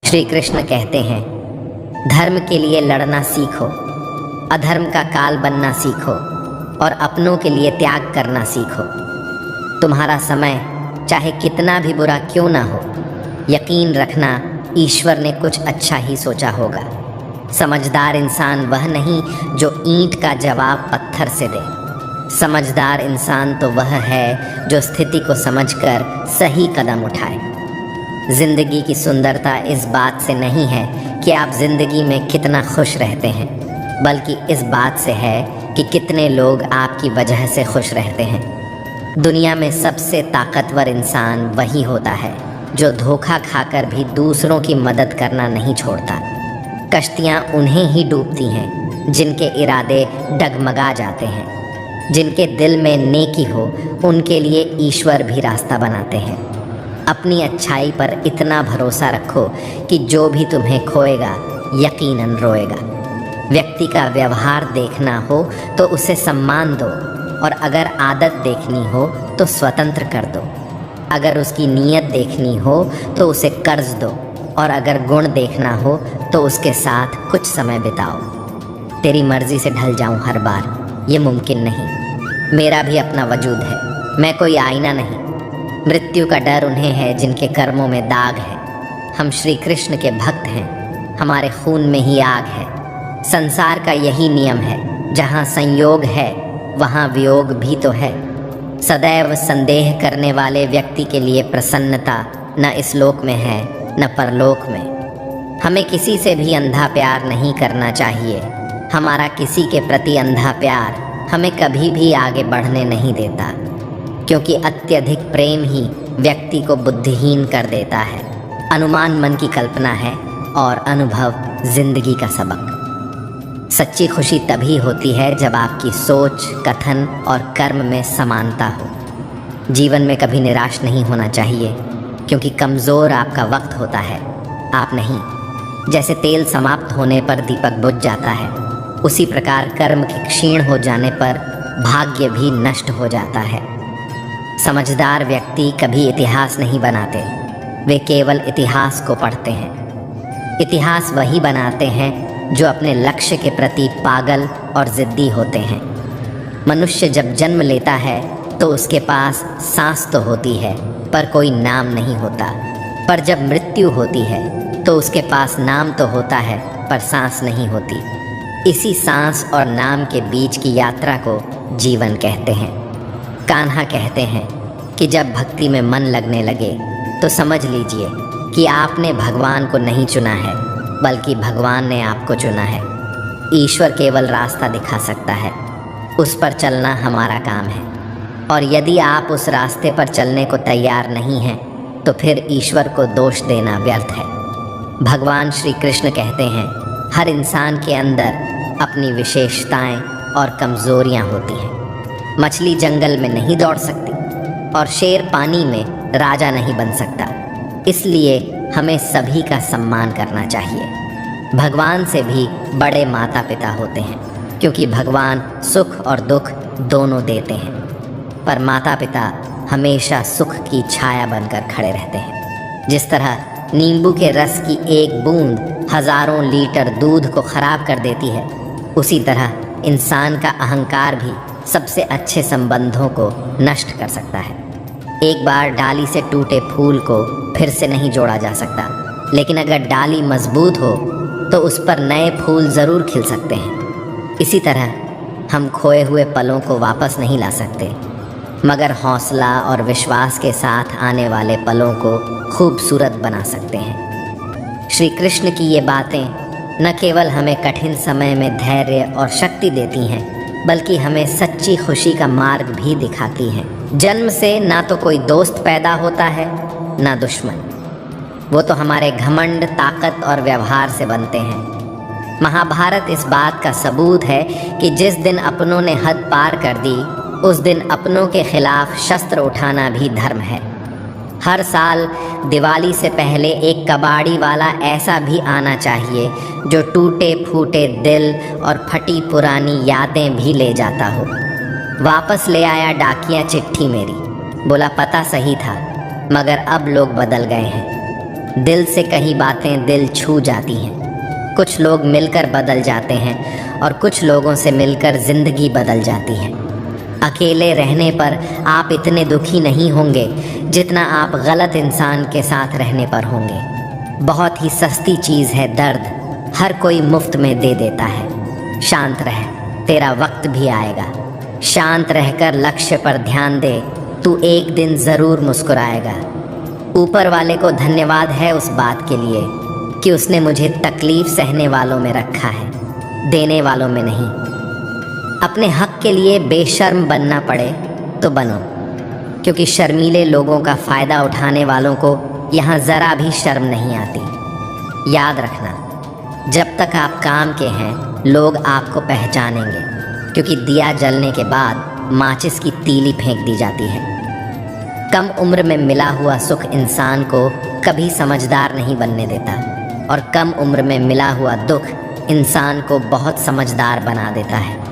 श्री कृष्ण कहते हैं, धर्म के लिए लड़ना सीखो, अधर्म का काल बनना सीखो और अपनों के लिए त्याग करना सीखो। तुम्हारा समय चाहे कितना भी बुरा क्यों ना हो, यकीन रखना ईश्वर ने कुछ अच्छा ही सोचा होगा। समझदार इंसान वह नहीं जो ईंट का जवाब पत्थर से दे। समझदार इंसान तो वह है जो स्थिति को समझकर सही कदम उठाए। जिंदगी की सुंदरता इस बात से नहीं है कि आप जिंदगी में कितना खुश रहते हैं, बल्कि इस बात से है कि कितने लोग आपकी वजह से खुश रहते हैं। दुनिया में सबसे ताकतवर इंसान वही होता है जो धोखा खाकर भी दूसरों की मदद करना नहीं छोड़ता। कश्तियाँ उन्हें ही डूबती हैं जिनके इरादे डगमगा जाते हैं। जिनके दिल में नेकी हो उनके लिए ईश्वर भी रास्ता बनाते हैं। अपनी अच्छाई पर इतना भरोसा रखो कि जो भी तुम्हें खोएगा यकीनन रोएगा। व्यक्ति का व्यवहार देखना हो तो उसे सम्मान दो, और अगर आदत देखनी हो तो स्वतंत्र कर दो। अगर उसकी नीयत देखनी हो तो उसे कर्ज दो, और अगर गुण देखना हो तो उसके साथ कुछ समय बिताओ। तेरी मर्जी से ढल जाऊं हर बार, ये मुमकिन नहीं। मेरा भी अपना वजूद है, मैं कोई आईना नहीं। मृत्यु का डर उन्हें है जिनके कर्मों में दाग है। हम श्री कृष्ण के भक्त हैं, हमारे खून में ही आग है। संसार का यही नियम है, जहाँ संयोग है वहाँ वियोग भी तो है। सदैव संदेह करने वाले व्यक्ति के लिए प्रसन्नता न इस लोक में है न परलोक में। हमें किसी से भी अंधा प्यार नहीं करना चाहिए। हमारा किसी के प्रति अंधा प्यार हमें कभी भी आगे बढ़ने नहीं देता, क्योंकि अत्यधिक प्रेम ही व्यक्ति को बुद्धिहीन कर देता है। अनुमान मन की कल्पना है और अनुभव जिंदगी का सबक। सच्ची खुशी तभी होती है जब आपकी सोच, कथन और कर्म में समानता हो। जीवन में कभी निराश नहीं होना चाहिए, क्योंकि कमज़ोर आपका वक्त होता है, आप नहीं। जैसे तेल समाप्त होने पर दीपक बुझ जाता है, उसी प्रकार कर्म के क्षीण हो जाने पर भाग्य भी नष्ट हो जाता है। समझदार व्यक्ति कभी इतिहास नहीं बनाते, वे केवल इतिहास को पढ़ते हैं। इतिहास वही बनाते हैं जो अपने लक्ष्य के प्रति पागल और ज़िद्दी होते हैं। मनुष्य जब जन्म लेता है तो उसके पास सांस तो होती है पर कोई नाम नहीं होता, पर जब मृत्यु होती है तो उसके पास नाम तो होता है पर सांस नहीं होती। इसी सांस और नाम के बीच की यात्रा को जीवन कहते हैं। कान्हा कहते हैं कि जब भक्ति में मन लगने लगे तो समझ लीजिए कि आपने भगवान को नहीं चुना है, बल्कि भगवान ने आपको चुना है। ईश्वर केवल रास्ता दिखा सकता है, उस पर चलना हमारा काम है। और यदि आप उस रास्ते पर चलने को तैयार नहीं हैं तो फिर ईश्वर को दोष देना व्यर्थ है। भगवान श्री कृष्ण कहते हैं, हर इंसान के अंदर अपनी विशेषताएं और कमज़ोरियां होती हैं। मछली जंगल में नहीं दौड़ सकती और शेर पानी में राजा नहीं बन सकता। इसलिए हमें सभी का सम्मान करना चाहिए। भगवान से भी बड़े माता पिता होते हैं, क्योंकि भगवान सुख और दुख दोनों देते हैं, पर माता पिता हमेशा सुख की छाया बनकर खड़े रहते हैं। जिस तरह नींबू के रस की एक बूंद हजारों लीटर दूध को खराब कर देती है, उसी तरह इंसान का अहंकार भी सबसे अच्छे संबंधों को नष्ट कर सकता है। एक बार डाली से टूटे फूल को फिर से नहीं जोड़ा जा सकता, लेकिन अगर डाली मजबूत हो तो उस पर नए फूल ज़रूर खिल सकते हैं। इसी तरह हम खोए हुए पलों को वापस नहीं ला सकते, मगर हौसला और विश्वास के साथ आने वाले पलों को खूबसूरत बना सकते हैं। श्री कृष्ण की ये बातें न केवल हमें कठिन समय में धैर्य और शक्ति देती हैं, बल्कि हमें सच्ची खुशी का मार्ग भी दिखाती हैं। जन्म से ना तो कोई दोस्त पैदा होता है ना दुश्मन, वो तो हमारे घमंड, ताकत और व्यवहार से बनते हैं। महाभारत इस बात का सबूत है कि जिस दिन अपनों ने हद पार कर दी, उस दिन अपनों के खिलाफ शस्त्र उठाना भी धर्म है। हर साल दिवाली से पहले एक कबाड़ी वाला ऐसा भी आना चाहिए जो टूटे फूटे दिल और फटी पुरानी यादें भी ले जाता हो। वापस ले आया डाकिया चिट्ठी मेरी, बोला पता सही था मगर अब लोग बदल गए हैं। दिल से कही बातें दिल छू जाती हैं। कुछ लोग मिलकर बदल जाते हैं और कुछ लोगों से मिलकर ज़िंदगी बदल जाती है। अकेले रहने पर आप इतने दुखी नहीं होंगे जितना आप गलत इंसान के साथ रहने पर होंगे। बहुत ही सस्ती चीज़ है दर्द, हर कोई मुफ्त में दे देता है। शांत रह, तेरा वक्त भी आएगा। शांत रहकर लक्ष्य पर ध्यान दे, तू एक दिन ज़रूर मुस्कुराएगा। ऊपर वाले को धन्यवाद है उस बात के लिए कि उसने मुझे तकलीफ़ सहने वालों में रखा है, देने वालों में नहीं। अपने हक के लिए बेशर्म बनना पड़े तो बनो, क्योंकि शर्मीले लोगों का फ़ायदा उठाने वालों को यहाँ ज़रा भी शर्म नहीं आती। याद रखना, जब तक आप काम के हैं लोग आपको पहचानेंगे, क्योंकि दिया जलने के बाद माचिस की तीली फेंक दी जाती है। कम उम्र में मिला हुआ सुख इंसान को कभी समझदार नहीं बनने देता, और कम उम्र में मिला हुआ दुख इंसान को बहुत समझदार बना देता है।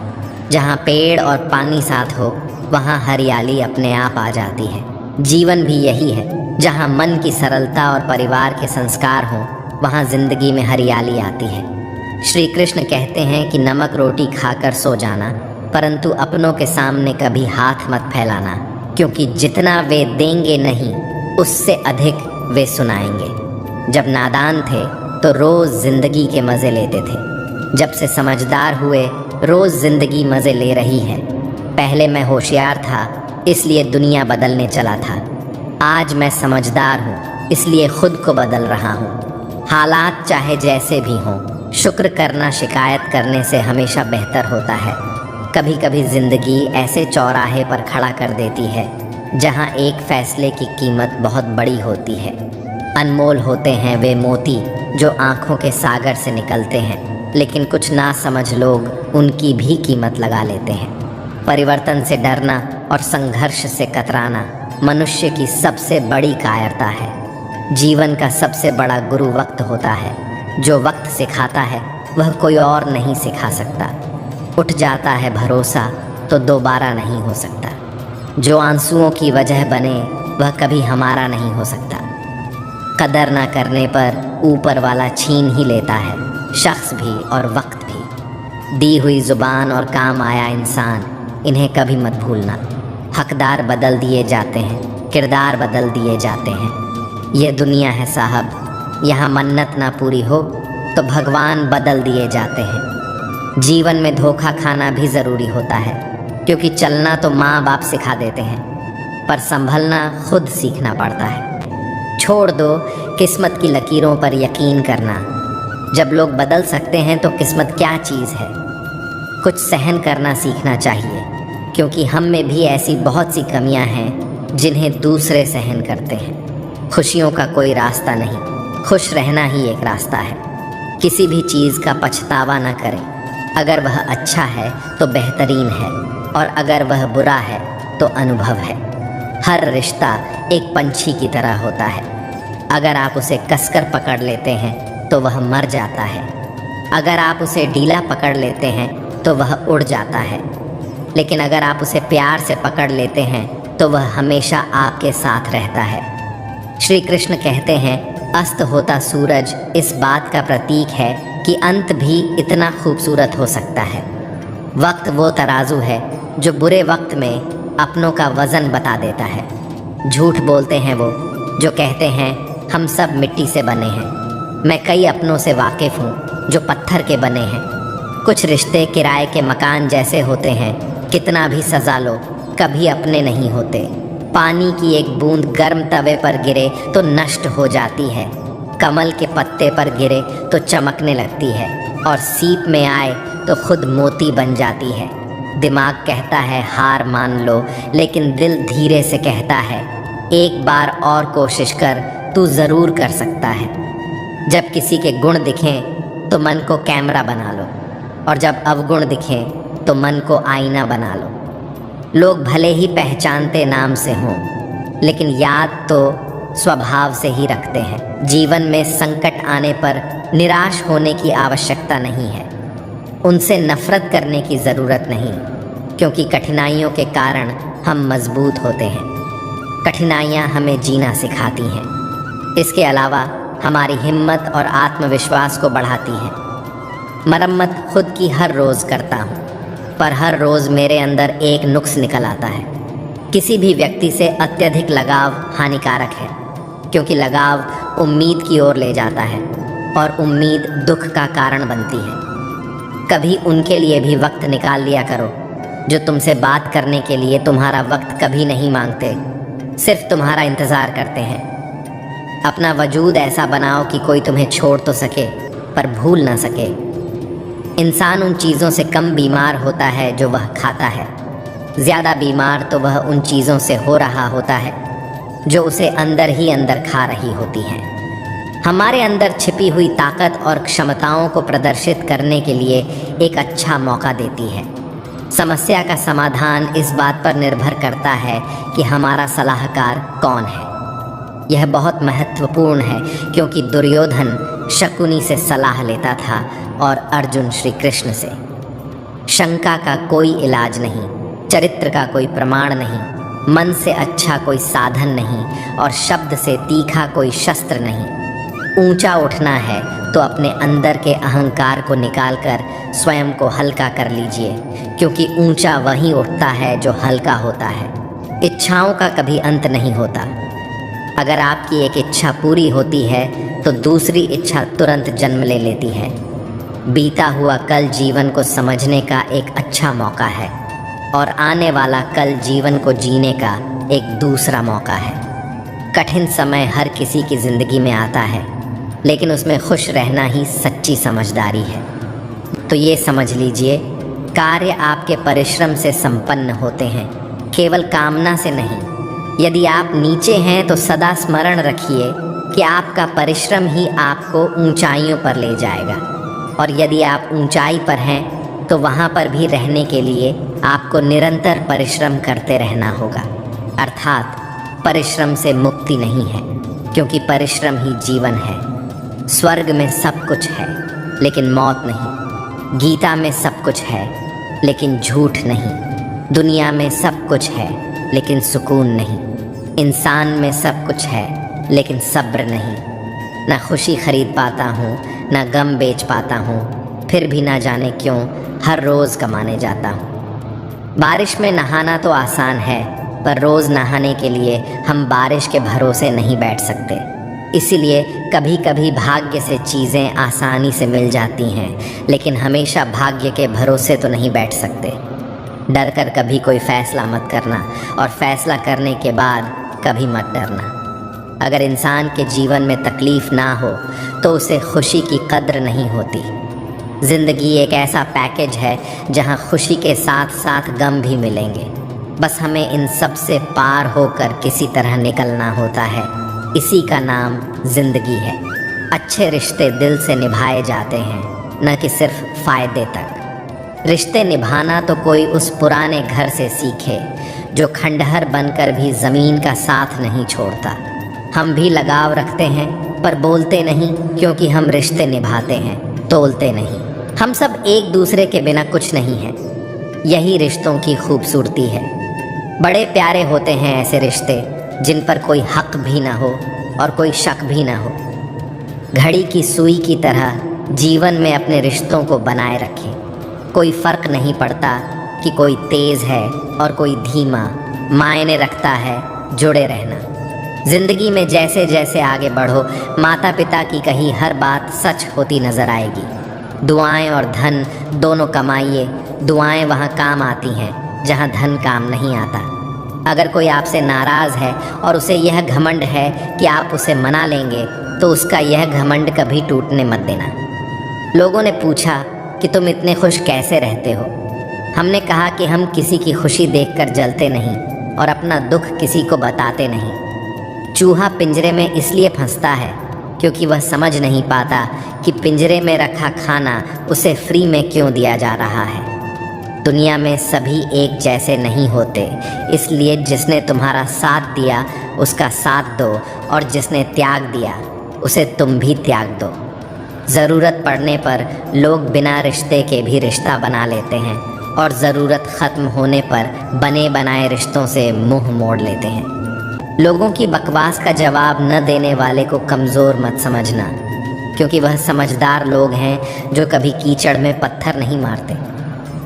जहाँ पेड़ और पानी साथ हो वहाँ हरियाली अपने आप आ जाती है। जीवन भी यही है, जहाँ मन की सरलता और परिवार के संस्कार हों वहाँ ज़िंदगी में हरियाली आती है। श्री कृष्ण कहते हैं कि नमक रोटी खाकर सो जाना, परंतु अपनों के सामने कभी हाथ मत फैलाना, क्योंकि जितना वे देंगे नहीं उससे अधिक वे सुनाएंगे। जब नादान थे तो रोज़ ज़िंदगी के मज़े लेते थे, जब से समझदार हुए रोज़ ज़िंदगी मज़े ले रही है। पहले मैं होशियार था इसलिए दुनिया बदलने चला था, आज मैं समझदार हूँ इसलिए खुद को बदल रहा हूँ। हालात चाहे जैसे भी हों, शुक्र करना शिकायत करने से हमेशा बेहतर होता है। कभी कभी ज़िंदगी ऐसे चौराहे पर खड़ा कर देती है जहाँ एक फ़ैसले की कीमत बहुत बड़ी होती है। अनमोल होते हैं वे मोती जो आँखों के सागर से निकलते हैं, लेकिन कुछ ना समझ लोग उनकी भी कीमत लगा लेते हैं। परिवर्तन से डरना और संघर्ष से कतराना मनुष्य की सबसे बड़ी कायरता है। जीवन का सबसे बड़ा गुरु वक्त होता है। जो वक्त सिखाता है वह कोई और नहीं सिखा सकता। उठ जाता है भरोसा तो दोबारा नहीं हो सकता। जो आंसुओं की वजह बने वह कभी हमारा नहीं हो सकता। कदर ना करने पर ऊपर वाला छीन ही लेता है, शख्स भी और वक्त भी। दी हुई ज़ुबान और काम आया इंसान, इन्हें कभी मत भूलना। हकदार बदल दिए जाते हैं, किरदार बदल दिए जाते हैं। ये दुनिया है साहब, यहाँ मन्नत ना पूरी हो तो भगवान बदल दिए जाते हैं। जीवन में धोखा खाना भी ज़रूरी होता है, क्योंकि चलना तो माँ बाप सिखा देते हैं, पर संभलना खुद सीखना पड़ता है। छोड़ दो किस्मत की लकीरों पर यकीन करना। जब लोग बदल सकते हैं तो किस्मत क्या चीज़ है। कुछ सहन करना सीखना चाहिए, क्योंकि हम में भी ऐसी बहुत सी कमियां हैं जिन्हें दूसरे सहन करते हैं। खुशियों का कोई रास्ता नहीं, खुश रहना ही एक रास्ता है। किसी भी चीज़ का पछतावा ना करें। अगर वह अच्छा है तो बेहतरीन है, और अगर वह बुरा है तो अनुभव है। हर रिश्ता एक पंछी की तरह होता है। अगर आप उसे कसकर पकड़ लेते हैं तो वह मर जाता है, अगर आप उसे ढीला पकड़ लेते हैं तो वह उड़ जाता है, लेकिन अगर आप उसे प्यार से पकड़ लेते हैं तो वह हमेशा आपके साथ रहता है। श्री कृष्ण कहते हैं, अस्त होता सूरज इस बात का प्रतीक है कि अंत भी इतना खूबसूरत हो सकता है। वक्त वो तराजू है जो बुरे वक्त में अपनों का वज़न बता देता है। झूठ बोलते हैं वो जो कहते हैं हम सब मिट्टी से बने हैं। मैं कई अपनों से वाकिफ़ हूँ जो पत्थर के बने हैं। कुछ रिश्ते किराए के मकान जैसे होते हैं, कितना भी सजा लो कभी अपने नहीं होते। पानी की एक बूंद गर्म तवे पर गिरे तो नष्ट हो जाती है, कमल के पत्ते पर गिरे तो चमकने लगती है, और सीप में आए तो खुद मोती बन जाती है। दिमाग कहता है हार मान लो, लेकिन दिल धीरे से कहता है एक बार और कोशिश कर, तू ज़रूर कर सकता है। जब किसी के गुण दिखें तो मन को कैमरा बना लो, और जब अवगुण दिखें तो मन को आईना बना लो। लोग भले ही पहचानते नाम से हों, लेकिन याद तो स्वभाव से ही रखते हैं। जीवन में संकट आने पर निराश होने की आवश्यकता नहीं है, उनसे नफरत करने की ज़रूरत नहीं, क्योंकि कठिनाइयों के कारण हम मजबूत होते हैं। कठिनाइयाँ हमें जीना सिखाती हैं। इसके अलावा हमारी हिम्मत और आत्मविश्वास को बढ़ाती हैं। मरम्मत खुद की हर रोज़ करता हूँ, पर हर रोज़ मेरे अंदर एक नुक्स निकल आता है। किसी भी व्यक्ति से अत्यधिक लगाव हानिकारक है, क्योंकि लगाव उम्मीद की ओर ले जाता है और उम्मीद दुख का कारण बनती है। कभी उनके लिए भी वक्त निकाल लिया करो जो तुमसे बात करने के लिए तुम्हारा वक्त कभी नहीं मांगते, सिर्फ तुम्हारा इंतज़ार करते हैं। अपना वजूद ऐसा बनाओ कि कोई तुम्हें छोड़ तो सके पर भूल ना सके। इंसान उन चीज़ों से कम बीमार होता है जो वह खाता है, ज़्यादा बीमार तो वह उन चीज़ों से हो रहा होता है जो उसे अंदर ही अंदर खा रही होती हैं। हमारे अंदर छिपी हुई ताकत और क्षमताओं को प्रदर्शित करने के लिए एक अच्छा मौका देती है। समस्या का समाधान इस बात पर निर्भर करता है कि हमारा सलाहकार कौन है। यह बहुत महत्वपूर्ण है, क्योंकि दुर्योधन शकुनी से सलाह लेता था और अर्जुन श्री कृष्ण से। शंका का कोई इलाज नहीं, चरित्र का कोई प्रमाण नहीं, मन से अच्छा कोई साधन नहीं और शब्द से तीखा कोई शस्त्र नहीं। ऊंचा उठना है तो अपने अंदर के अहंकार को निकालकर स्वयं को हल्का कर लीजिए, क्योंकि ऊंचा वही उठता है जो हल्का होता है। इच्छाओं का कभी अंत नहीं होता। अगर आपकी एक इच्छा पूरी होती है तो दूसरी इच्छा तुरंत जन्म ले लेती है। बीता हुआ कल जीवन को समझने का एक अच्छा मौका है और आने वाला कल जीवन को जीने का एक दूसरा मौका है। कठिन समय हर किसी की ज़िंदगी में आता है, लेकिन उसमें खुश रहना ही सच्ची समझदारी है। तो ये समझ लीजिए, कार्य आपके परिश्रम से संपन्न होते हैं, केवल कामना से नहीं। यदि आप नीचे हैं तो सदा स्मरण रखिए कि आपका परिश्रम ही आपको ऊंचाइयों पर ले जाएगा, और यदि आप ऊंचाई पर हैं तो वहाँ पर भी रहने के लिए आपको निरंतर परिश्रम करते रहना होगा। अर्थात परिश्रम से मुक्ति नहीं है, क्योंकि परिश्रम ही जीवन है। स्वर्ग में सब कुछ है लेकिन मौत नहीं। गीता में सब कुछ है लेकिन झूठ नहीं। दुनिया में सब कुछ है लेकिन सुकून नहीं। इंसान में सब कुछ है लेकिन सब्र नहीं। ना खुशी खरीद पाता हूँ, ना गम बेच पाता हूँ, फिर भी ना जाने क्यों हर रोज़ कमाने जाता हूँ। बारिश में नहाना तो आसान है, पर रोज़ नहाने के लिए हम बारिश के भरोसे नहीं बैठ सकते। इसीलिए कभी कभी भाग्य से चीज़ें आसानी से मिल जाती हैं, लेकिन हमेशा भाग्य के भरोसे तो नहीं बैठ सकते। डर कर कभी कोई फ़ैसला मत करना, और फ़ैसला करने के बाद कभी मत डरना। अगर इंसान के जीवन में तकलीफ़ ना हो तो उसे खुशी की कद्र नहीं होती। ज़िंदगी एक ऐसा पैकेज है जहाँ खुशी के साथ साथ गम भी मिलेंगे। बस हमें इन सब से पार होकर किसी तरह निकलना होता है। इसी का नाम ज़िंदगी है। अच्छे रिश्ते दिल से निभाए जाते हैं, न कि सिर्फ फ़ायदे तक। रिश्ते निभाना तो कोई उस पुराने घर से सीखे जो खंडहर बनकर भी ज़मीन का साथ नहीं छोड़ता। हम भी लगाव रखते हैं पर बोलते नहीं, क्योंकि हम रिश्ते निभाते हैं, तोलते नहीं। हम सब एक दूसरे के बिना कुछ नहीं हैं। यही रिश्तों की खूबसूरती है। बड़े प्यारे होते हैं ऐसे रिश्ते जिन पर कोई हक भी ना हो और कोई शक भी ना हो। घड़ी की सुई की तरह जीवन में अपने रिश्तों को बनाए रखें। कोई फ़र्क नहीं पड़ता कि कोई तेज़ है और कोई धीमा, मायने रखता है जुड़े रहना। ज़िंदगी में जैसे जैसे आगे बढ़ो, माता पिता की कही हर बात सच होती नज़र आएगी। दुआएं और धन दोनों कमाइए। दुआएं वहाँ काम आती हैं जहाँ धन काम नहीं आता। अगर कोई आपसे नाराज़ है और उसे यह घमंड है कि आप उसे मना लेंगे, तो उसका यह घमंड कभी टूटने मत देना। लोगों ने पूछा कि तुम इतने खुश कैसे रहते हो। हमने कहा कि हम किसी की खुशी देखकर जलते नहीं और अपना दुख किसी को बताते नहीं। चूहा पिंजरे में इसलिए फंसता है क्योंकि वह समझ नहीं पाता कि पिंजरे में रखा खाना उसे फ्री में क्यों दिया जा रहा है। दुनिया में सभी एक जैसे नहीं होते, इसलिए जिसने तुम्हारा साथ दिया उसका साथ दो, और जिसने त्याग दिया उसे तुम भी त्याग दो। ज़रूरत पड़ने पर लोग बिना रिश्ते के भी रिश्ता बना लेते हैं, और ज़रूरत ख़त्म होने पर बने बनाए रिश्तों से मुंह मोड़ लेते हैं। लोगों की बकवास का जवाब न देने वाले को कमज़ोर मत समझना, क्योंकि वह समझदार लोग हैं जो कभी कीचड़ में पत्थर नहीं मारते।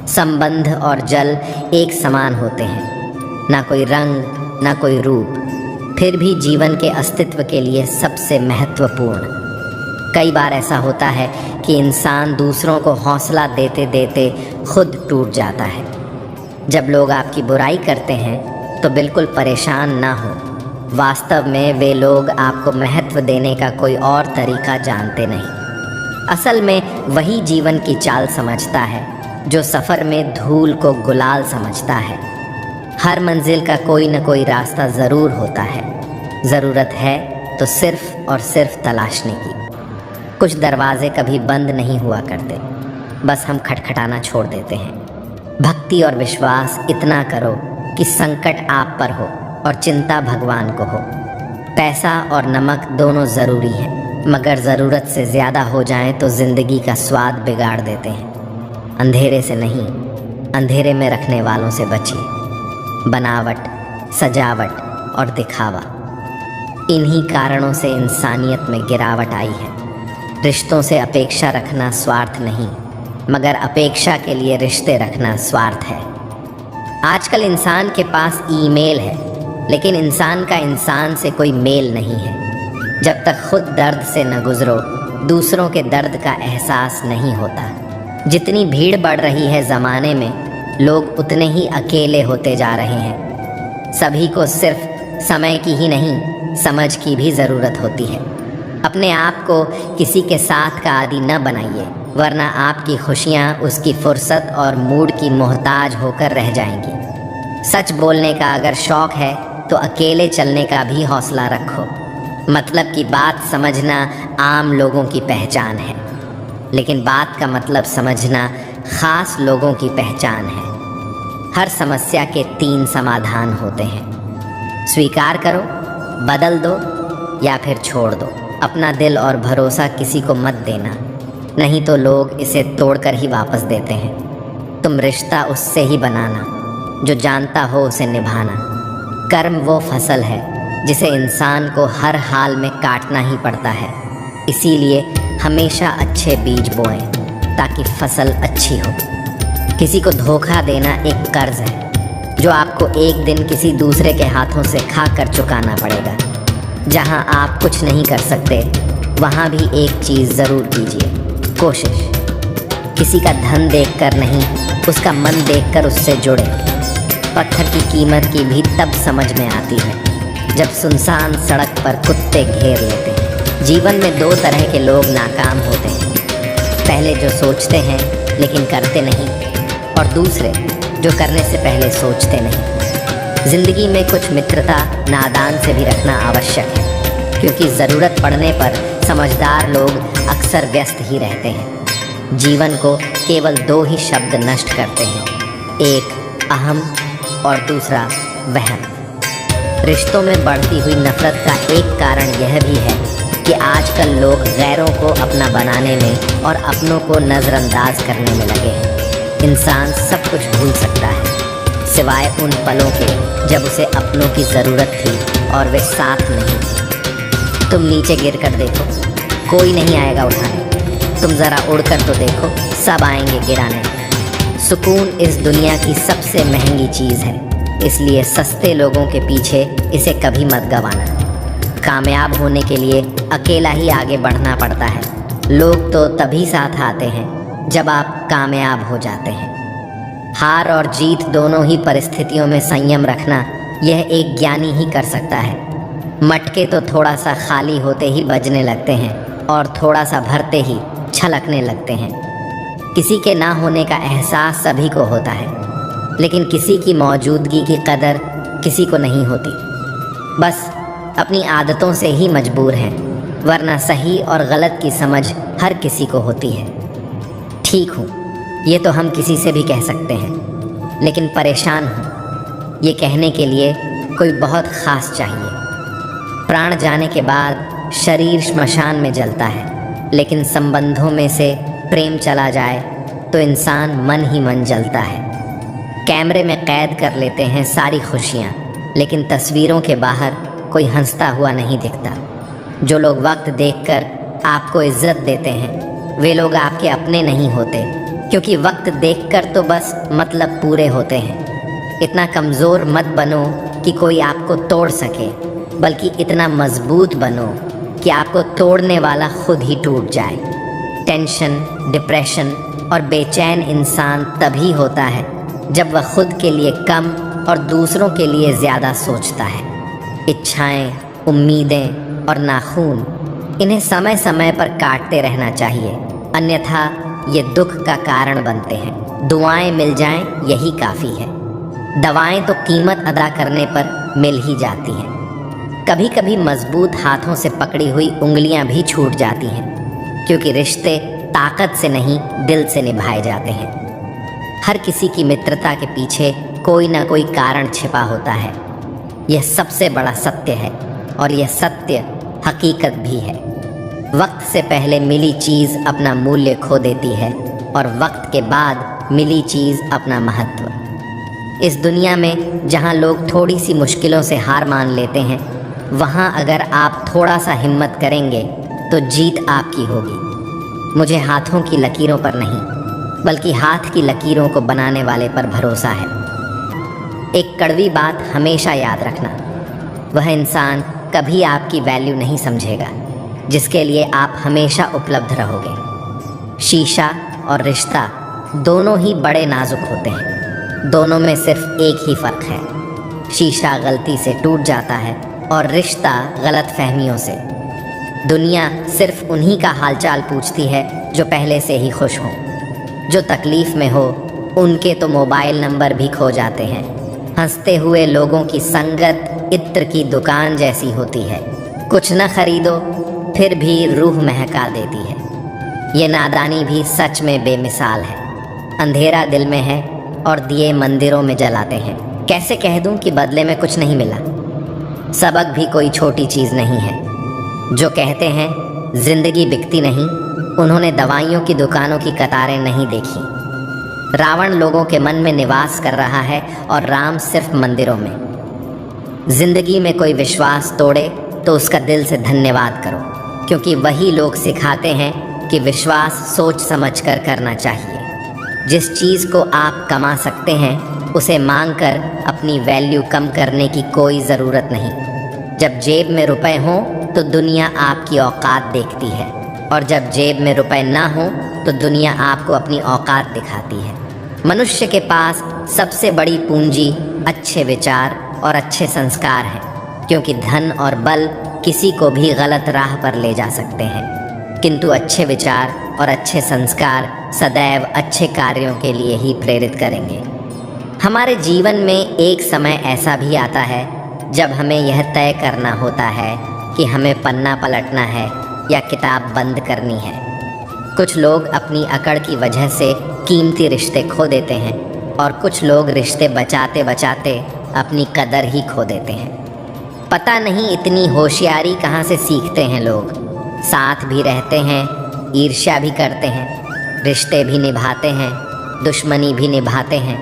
संबंध और जल एक समान होते हैं, ना कोई रंग ना कोई रूप, फिर भी जीवन के अस्तित्व के लिए सबसे महत्वपूर्ण। कई बार ऐसा होता है कि इंसान दूसरों को हौसला देते देते खुद टूट जाता है। जब लोग आपकी बुराई करते हैं तो बिल्कुल परेशान ना हो। वास्तव में वे लोग आपको महत्व देने का कोई और तरीका जानते नहीं। असल में वही जीवन की चाल समझता है जो सफ़र में धूल को गुलाल समझता है। हर मंजिल का कोई न कोई रास्ता ज़रूर होता है। ज़रूरत है तो सिर्फ़ और सिर्फ तलाशने की। कुछ दरवाजे कभी बंद नहीं हुआ करते, बस हम खटखटाना छोड़ देते हैं। भक्ति और विश्वास इतना करो कि संकट आप पर हो और चिंता भगवान को हो। पैसा और नमक दोनों ज़रूरी हैं, मगर ज़रूरत से ज़्यादा हो जाएं तो ज़िंदगी का स्वाद बिगाड़ देते हैं। अंधेरे से नहीं, अंधेरे में रखने वालों से बचिए। बनावट, सजावट और दिखावा, इन्हीं कारणों से इंसानियत में गिरावट आई है। रिश्तों से अपेक्षा रखना स्वार्थ नहीं, मगर अपेक्षा के लिए रिश्ते रखना स्वार्थ है। आजकल इंसान के पास ईमेल है, लेकिन इंसान का इंसान से कोई मेल नहीं है। जब तक खुद दर्द से न गुजरो, दूसरों के दर्द का एहसास नहीं होता। जितनी भीड़ बढ़ रही है ज़माने में, लोग उतने ही अकेले होते जा रहे हैं। सभी को सिर्फ समय की ही नहीं, समझ की भी ज़रूरत होती है। अपने आप को किसी के साथ का आदी न बनाइए, वरना आपकी खुशियाँ उसकी फुर्सत और मूड की मोहताज होकर रह जाएंगी। सच बोलने का अगर शौक़ है तो अकेले चलने का भी हौसला रखो। मतलब की बात समझना आम लोगों की पहचान है, लेकिन बात का मतलब समझना ख़ास लोगों की पहचान है। हर समस्या के 3 समाधान होते हैं। स्वीकार करो, बदल दो या फिर छोड़ दो। अपना दिल और भरोसा किसी को मत देना, नहीं तो लोग इसे तोड़कर ही वापस देते हैं। तुम रिश्ता उससे ही बनाना जो जानता हो उसे निभाना। कर्म वो फसल है जिसे इंसान को हर हाल में काटना ही पड़ता है। इसीलिए हमेशा अच्छे बीज बोएं ताकि फसल अच्छी हो। किसी को धोखा देना एक कर्ज है जो आपको एक दिन किसी दूसरे के हाथों से खा कर चुकाना पड़ेगा। जहां आप कुछ नहीं कर सकते, वहां भी एक चीज़ ज़रूर कीजिए, कोशिश। किसी का धन देखकर नहीं, उसका मन देखकर उससे जुड़े। पत्थर की कीमत की भी तब समझ में आती है जब सुनसान सड़क पर कुत्ते घेर लेते हैं। जीवन में 2 तरह के लोग नाकाम होते हैं, पहले जो सोचते हैं लेकिन करते नहीं, और दूसरे जो करने से पहले सोचते नहीं। ज़िंदगी में कुछ मित्रता नादान से भी रखना आवश्यक है, क्योंकि ज़रूरत पड़ने पर समझदार लोग अक्सर व्यस्त ही रहते हैं। जीवन को केवल 2 ही शब्द नष्ट करते हैं, एक अहम और दूसरा वहम। रिश्तों में बढ़ती हुई नफरत का एक कारण यह भी है कि आजकल लोग गैरों को अपना बनाने में और अपनों को नज़रअंदाज करने में लगे हैं। इंसान सब कुछ भूल सकता है सिवाय उन पलों के जब उसे अपनों की ज़रूरत थी और वे साथ नहीं। तुम नीचे गिर कर देखो, कोई नहीं आएगा उठाने। तुम ज़रा उड़कर तो देखो, सब आएंगे गिराने। सुकून इस दुनिया की सबसे महंगी चीज़ है, इसलिए सस्ते लोगों के पीछे इसे कभी मत गंवाना। कामयाब होने के लिए अकेला ही आगे बढ़ना पड़ता है। लोग तो तभी साथ आते हैं जब आप कामयाब हो जाते हैं। हार और जीत दोनों ही परिस्थितियों में संयम रखना यह एक ज्ञानी ही कर सकता है। मटके तो थोड़ा सा खाली होते ही बजने लगते हैं और थोड़ा सा भरते ही छलकने लगते हैं। किसी के ना होने का एहसास सभी को होता है, लेकिन किसी की मौजूदगी की कदर किसी को नहीं होती। बस अपनी आदतों से ही मजबूर हैं, वरना सही और गलत की समझ हर किसी को होती है। ठीक हूँ, ये तो हम किसी से भी कह सकते हैं, लेकिन परेशान हूँ ये कहने के लिए कोई बहुत ख़ास चाहिए। प्राण जाने के बाद शरीर श्मशान में जलता है, लेकिन संबंधों में से प्रेम चला जाए तो इंसान मन ही मन जलता है। कैमरे में कैद कर लेते हैं सारी खुशियाँ, लेकिन तस्वीरों के बाहर कोई हंसता हुआ नहीं दिखता। जो लोग वक्त देखकर आपको इज्जत देते हैं वे लोग आपके अपने नहीं होते, क्योंकि वक्त देखकर तो बस मतलब पूरे होते हैं। इतना कमज़ोर मत बनो कि कोई आपको तोड़ सके, बल्कि इतना मजबूत बनो कि आपको तोड़ने वाला खुद ही टूट जाए। टेंशन, डिप्रेशन और बेचैन इंसान तभी होता है जब वह खुद के लिए कम और दूसरों के लिए ज़्यादा सोचता है। इच्छाएं, उम्मीदें और नाखून, इन्हें समय समय पर काटते रहना चाहिए, अन्यथा ये दुख का कारण बनते हैं। दुआएं मिल जाएं यही काफ़ी है। दवाएं तो कीमत अदा करने पर मिल ही जाती हैं। कभी कभी मजबूत हाथों से पकड़ी हुई उंगलियां भी छूट जाती हैं, क्योंकि रिश्ते ताकत से नहीं दिल से निभाए जाते हैं। हर किसी की मित्रता के पीछे कोई ना कोई कारण छिपा होता है। यह सबसे बड़ा सत्य है और यह सत्य हकीकत भी है। वक्त से पहले मिली चीज़ अपना मूल्य खो देती है और वक्त के बाद मिली चीज़ अपना महत्व। इस दुनिया में जहाँ लोग थोड़ी सी मुश्किलों से हार मान लेते हैं, वहाँ अगर आप थोड़ा सा हिम्मत करेंगे तो जीत आपकी होगी। मुझे हाथों की लकीरों पर नहीं, बल्कि हाथ की लकीरों को बनाने वाले पर भरोसा है। एक कड़वी बात हमेशा याद रखना, वह इंसान कभी आपकी वैल्यू नहीं समझेगा जिसके लिए आप हमेशा उपलब्ध रहोगे। शीशा और रिश्ता दोनों ही बड़े नाजुक होते हैं। दोनों में सिर्फ एक ही फ़र्क है, शीशा गलती से टूट जाता है और रिश्ता गलत फहमियों से। दुनिया सिर्फ उन्हीं का हालचाल पूछती है जो पहले से ही खुश हों। जो तकलीफ़ में हो उनके तो मोबाइल नंबर भी खो जाते हैं। हंसते हुए लोगों की संगत इत्र की दुकान जैसी होती है। कुछ न खरीदो फिर भी रूह महका देती है। ये नादानी भी सच में बेमिसाल है। अंधेरा दिल में है और दिए मंदिरों में जलाते हैं। कैसे कह दूं कि बदले में कुछ नहीं मिला। सबक भी कोई छोटी चीज़ नहीं है। जो कहते हैं जिंदगी बिकती नहीं, उन्होंने दवाइयों की दुकानों की कतारें नहीं देखी। रावण लोगों के मन में निवास कर रहा है और राम सिर्फ मंदिरों में। जिंदगी में कोई विश्वास तोड़े तो उसका दिल से धन्यवाद करो, क्योंकि वही लोग सिखाते हैं कि विश्वास सोच समझ कर करना चाहिए। जिस चीज़ को आप कमा सकते हैं उसे मांगकर अपनी वैल्यू कम करने की कोई ज़रूरत नहीं। जब जेब में रुपए हों तो दुनिया आपकी औकात देखती है, और जब जेब में रुपए ना हों तो दुनिया आपको अपनी औकात दिखाती है। मनुष्य के पास सबसे बड़ी पूंजी अच्छे विचार और अच्छे संस्कार हैं, क्योंकि धन और बल किसी को भी गलत राह पर ले जा सकते हैं, किंतु अच्छे विचार और अच्छे संस्कार सदैव अच्छे कार्यों के लिए ही प्रेरित करेंगे। हमारे जीवन में एक समय ऐसा भी आता है जब हमें यह तय करना होता है कि हमें पन्ना पलटना है या किताब बंद करनी है। कुछ लोग अपनी अकड़ की वजह से कीमती रिश्ते खो देते हैं और कुछ लोग रिश्ते बचाते बचाते अपनी कदर ही खो देते हैं। पता नहीं इतनी होशियारी कहाँ से सीखते हैं लोग। साथ भी रहते हैं, ईर्ष्या भी करते हैं, रिश्ते भी निभाते हैं, दुश्मनी भी निभाते हैं।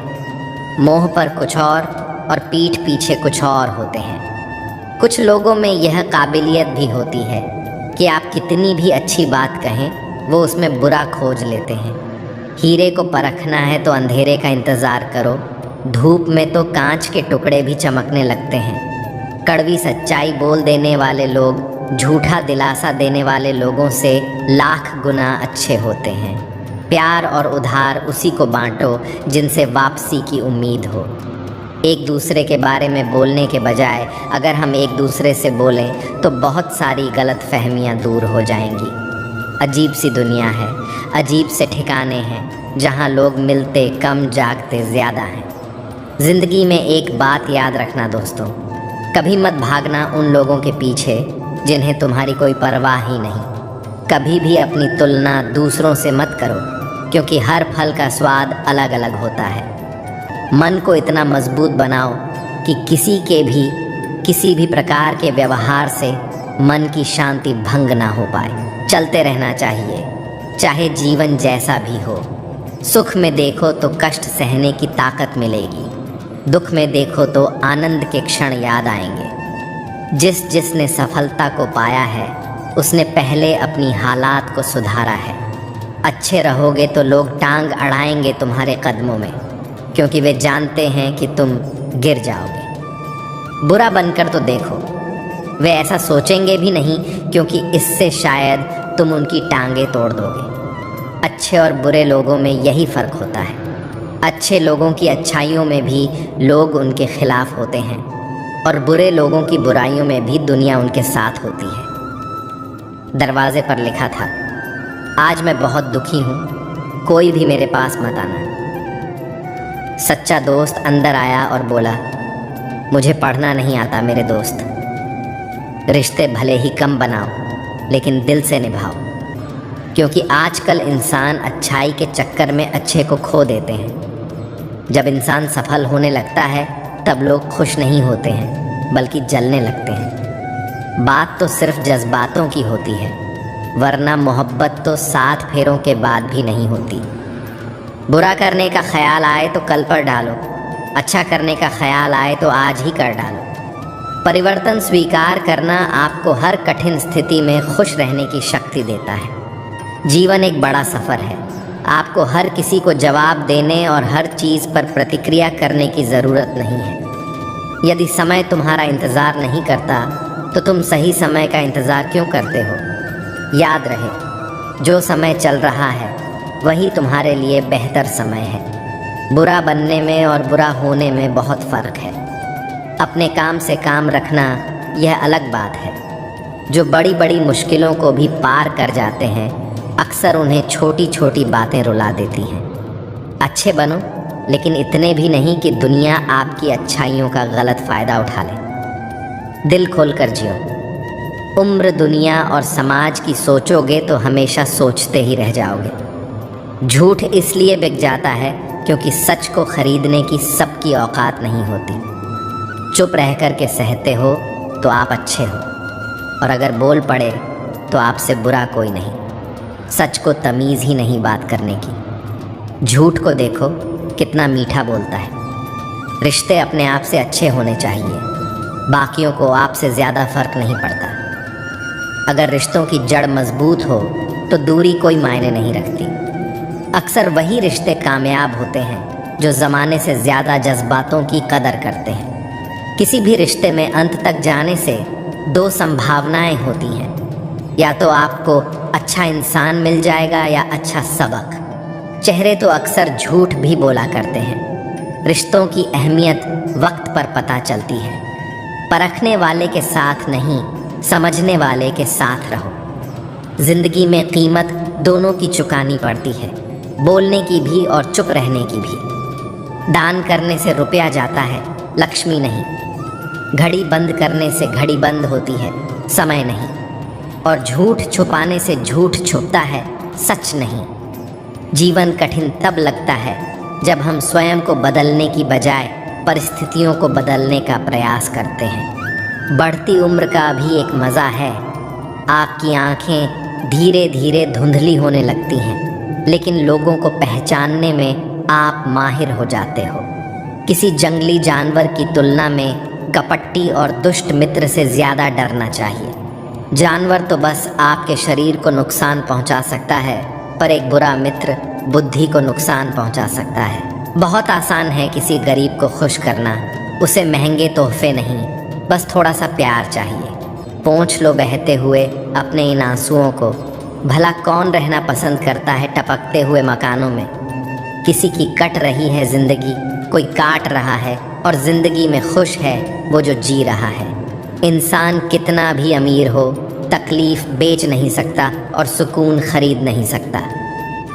मोह पर कुछ और पीठ पीछे कुछ और होते हैं। कुछ लोगों में यह काबिलियत भी होती है कि आप कितनी भी अच्छी बात कहें वो उसमें बुरा खोज लेते हैं। हीरे को परखना है तो अंधेरे का इंतज़ार करो, धूप में तो कांच के टुकड़े भी चमकने लगते हैं। कड़वी सच्चाई बोल देने वाले लोग झूठा दिलासा देने वाले लोगों से लाख गुना अच्छे होते हैं। प्यार और उधार उसी को बांटो जिनसे वापसी की उम्मीद हो। एक दूसरे के बारे में बोलने के बजाय अगर हम एक दूसरे से बोलें तो बहुत सारी गलत फहमियाँ दूर हो जाएंगी। अजीब सी दुनिया है, अजीब से ठिकाने हैं जहाँ लोग मिलते कम जागते ज़्यादा हैं। ज़िंदगी में एक बात याद रखना दोस्तों, कभी मत भागना उन लोगों के पीछे जिन्हें तुम्हारी कोई परवाह ही नहीं। कभी भी अपनी तुलना दूसरों से मत करो, क्योंकि हर फल का स्वाद अलग अलग होता है। मन को इतना मजबूत बनाओ कि किसी भी प्रकार के व्यवहार से मन की शांति भंग ना हो पाए। चलते रहना चाहिए, चाहे जीवन जैसा भी हो। सुख में देखो तो कष्ट सहने की ताकत मिलेगी, दुख में देखो तो आनंद के क्षण याद आएंगे। जिसने सफलता को पाया है उसने पहले अपनी हालात को सुधारा है। अच्छे रहोगे तो लोग टांग अड़ाएंगे तुम्हारे कदमों में, क्योंकि वे जानते हैं कि तुम गिर जाओगे। बुरा बनकर तो देखो, वे ऐसा सोचेंगे भी नहीं, क्योंकि इससे शायद तुम उनकी टांगें तोड़ दोगे। अच्छे और बुरे लोगों में यही फ़र्क होता है। अच्छे लोगों की अच्छाइयों में भी लोग उनके खिलाफ होते हैं, और बुरे लोगों की बुराइयों में भी दुनिया उनके साथ होती है। दरवाजे पर लिखा था, आज मैं बहुत दुखी हूँ, कोई भी मेरे पास मत आना। सच्चा दोस्त अंदर आया और बोला, मुझे पढ़ना नहीं आता मेरे दोस्त। रिश्ते भले ही कम बनाओ लेकिन दिल से निभाओ, क्योंकि आजकल इंसान अच्छाई के चक्कर में अच्छे को खो देते हैं। जब इंसान सफल होने लगता है तब लोग खुश नहीं होते हैं, बल्कि जलने लगते हैं। बात तो सिर्फ जज्बातों की होती है, वरना मोहब्बत तो 7 फेरों के बाद भी नहीं होती। बुरा करने का ख्याल आए तो कल पर डालो, अच्छा करने का ख्याल आए तो आज ही कर डालो। परिवर्तन स्वीकार करना आपको हर कठिन स्थिति में खुश रहने की शक्ति देता है। जीवन एक बड़ा सफ़र है, आपको हर किसी को जवाब देने और हर चीज़ पर प्रतिक्रिया करने की ज़रूरत नहीं है। यदि समय तुम्हारा इंतज़ार नहीं करता तो तुम सही समय का इंतज़ार क्यों करते हो? याद रहे, जो समय चल रहा है वही तुम्हारे लिए बेहतर समय है। बुरा बनने में और बुरा होने में बहुत फ़र्क है। अपने काम से काम रखना यह अलग बात है। जो बड़ी बड़ी मुश्किलों को भी पार कर जाते हैं, अक्सर उन्हें छोटी छोटी बातें रुला देती हैं। अच्छे बनो, लेकिन इतने भी नहीं कि दुनिया आपकी अच्छाइयों का गलत फ़ायदा उठा ले। दिल खोलकर जियो। उम्र, दुनिया और समाज की सोचोगे तो हमेशा सोचते ही रह जाओगे। झूठ इसलिए बिक जाता है क्योंकि सच को खरीदने की सबकी औकात नहीं होती। चुप रह कर के सहते हो तो आप अच्छे हो, और अगर बोल पड़े तो आपसे बुरा कोई नहीं। सच को तमीज़ ही नहीं बात करने की। झूठ को देखो कितना मीठा बोलता है। रिश्ते अपने आप से अच्छे होने चाहिए, बाकियों को आपसे ज़्यादा फ़र्क नहीं पड़ता। अगर रिश्तों की जड़ मजबूत हो तो दूरी कोई मायने नहीं रखती। अक्सर वही रिश्ते कामयाब होते हैं जो ज़माने से ज़्यादा जज्बातों की कदर करते हैं। किसी भी रिश्ते में अंत तक जाने से 2 संभावनाएं होती हैं, या तो आपको अच्छा इंसान मिल जाएगा या अच्छा सबक। चेहरे तो अक्सर झूठ भी बोला करते हैं। रिश्तों की अहमियत वक्त पर पता चलती है। परखने वाले के साथ नहीं, समझने वाले के साथ रहो। जिंदगी में कीमत दोनों की चुकानी पड़ती है, बोलने की भी और चुप रहने की भी। दान करने से रुपया जाता है, लक्ष्मी नहीं। घड़ी बंद करने से घड़ी बंद होती है, समय नहीं। और झूठ छुपाने से झूठ छुपता है, सच नहीं। जीवन कठिन तब लगता है जब हम स्वयं को बदलने की बजाय परिस्थितियों को बदलने का प्रयास करते हैं। बढ़ती उम्र का भी एक मज़ा है। आपकी आँखें धीरे धीरे धुंधली होने लगती हैं, लेकिन लोगों को पहचानने में आप माहिर हो जाते हो। किसी जंगली जानवर की तुलना में कपटी और दुष्ट मित्र से ज़्यादा डरना चाहिए। जानवर तो बस आपके शरीर को नुकसान पहुंचा सकता है, पर एक बुरा मित्र बुद्धि को नुकसान पहुंचा सकता है। बहुत आसान है किसी गरीब को खुश करना, उसे महंगे तोहफे नहीं, बस थोड़ा सा प्यार चाहिए। पोंछ लो बहते हुए अपने इन आंसुओं को। भला कौन रहना पसंद करता है टपकते हुए मकानों में? किसी की कट रही है ज़िंदगी, कोई काट रहा है, और ज़िंदगी में खुश है वो जो जी रहा है। इंसान कितना भी अमीर हो, तकलीफ़ बेच नहीं सकता और सुकून खरीद नहीं सकता।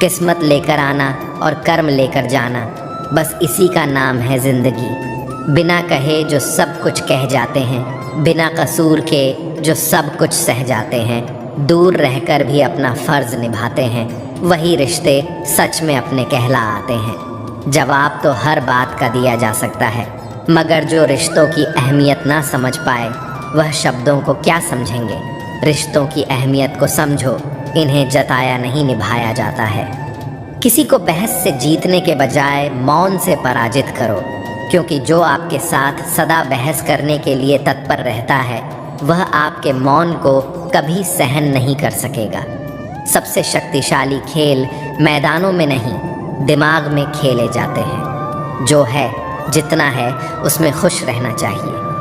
किस्मत लेकर आना और कर्म लेकर जाना, बस इसी का नाम है ज़िंदगी। बिना कहे जो सब कुछ कह जाते हैं, बिना कसूर के जो सब कुछ सह जाते हैं, दूर रहकर भी अपना फ़र्ज़ निभाते हैं, वही रिश्ते सच में अपने कहला आते हैं। जवाब तो हर बात का दिया जा सकता है, मगर जो रिश्तों की अहमियत ना समझ पाए वह शब्दों को क्या समझेंगे। रिश्तों की अहमियत को समझो, इन्हें जताया नहीं निभाया जाता है। किसी को बहस से जीतने के बजाय मौन से पराजित करो, क्योंकि जो आपके साथ सदा बहस करने के लिए तत्पर रहता है वह आपके मौन को कभी सहन नहीं कर सकेगा। सबसे शक्तिशाली खेल मैदानों में नहीं, दिमाग में खेले जाते हैं। जो है, जितना है, उसमें खुश रहना चाहिए।